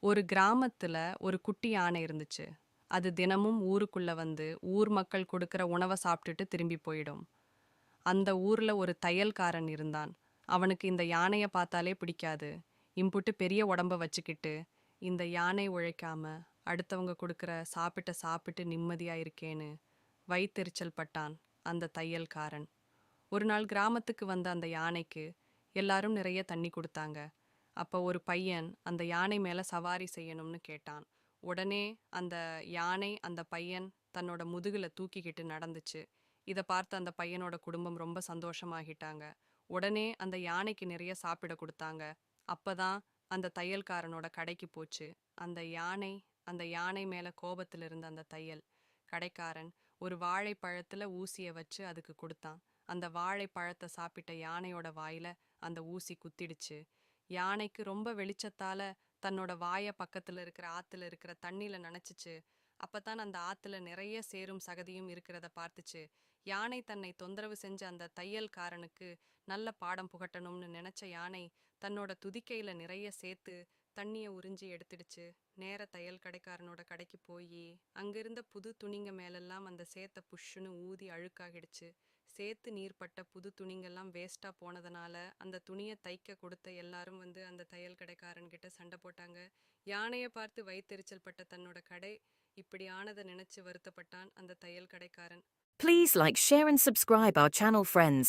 ஒரு கிராமத்துல ஒரு குட்டி யானை இருந்துச்சு. அது தினமும் ஊருக்குள்ள வந்து ஊர் மக்கள் கொடுக்கிற உணவை சாப்பிட்டுட்டு திரும்பி போயிடும். அந்த ஊர்ல ஒரு தையல்காரன் இருந்தான். அவனுக்கு இந்த யானைய பார்த்தாலே பிடிக்காது. இம்புட்டு பெரிய உடம்ப வச்சுக்கிட்டு இந்த யானை உழைக்காம அடுத்தவங்க கொடுக்கிற சாப்பிட்ட சாப்பிட்டு நிம்மதியா இருக்கேன்னு வயித்தெரிச்சல் பட்டான் அந்த தையல்காரன். ஒரு நாள் கிராமத்துக்கு வந்த அந்த யானைக்கு எல்லாரும் நிறைய தண்ணி கொடுத்தாங்க. அப்போ ஒரு பையன் அந்த யானை மேல சவாரி செய்யணும்னு கேட்டான். உடனே அந்த யானை அந்த பையன் தன்னோட முதுகுல தூக்கிக்கிட்டு நடந்துச்சு. இத பார்த்து அந்த பையனோட குடும்பம் ரொம்ப சந்தோஷமாகிட்டாங்க. உடனே அந்த யானைக்கு நிறைய சாப்பிட கொடுத்தாங்க. அப்பதான் அந்த தையல்காரனோட கடைக்கு போச்சு. அந்த யானை அந்த யானை மேல கோபத்துல இருந்த அந்த தையல் கடைக்காரன் ஒரு வாழைப்பழத்துல ஊசிய வச்சு அதுக்கு கொடுத்தான். அந்த வாழைப்பழத்தை சாப்பிட்ட யானையோட வாயில அந்த ஊசி குத்திடுச்சு. யானைக்கு ரொம்ப வெளிச்சத்தால தன்னோட வாய பக்கத்துல இருக்கிற ஆத்துல இருக்கிற தண்ணியில நனைச்சுச்சு. அப்பதான் அந்த ஆத்துல நிறைய சேரும் சகதியும் இருக்கிறத பார்த்துச்சு. யானை தன்னை தொந்தரவு செஞ்ச அந்த தையல்காரனுக்கு நல்ல பாடம் புகட்டணும்னு நினைச்ச யானை தன்னோட துதிக்கையில நிறைய சேர்த்து தண்ணிய உறிஞ்சி எடுத்துடுச்சு. நேர தையல் கடைக்காரனோட கடைக்கு போய் அங்கிருந்த புது துணிங்க மேலெல்லாம் அந்த சேத்த புஷ்ஷுன்னு ஊதி அழுக்காகிடுச்சு. சேத்து நீர்ப்பட்ட புது துணிங்கெல்லாம் வேஸ்டா போனதுனால அந்த துணியை தைக்க கொடுத்த எல்லாரும் வந்து அந்த தையல் கடைக்காரன் கிட்ட சண்டை போட்டாங்க. யானையை பார்த்து வயித்தெரிச்சல் பட்ட தன்னோட கடை இப்படி ஆனதை நினைச்சு வருத்தப்பட்டான் அந்த தையல் கடைக்காரன். Please like, share and subscribe our channel friends.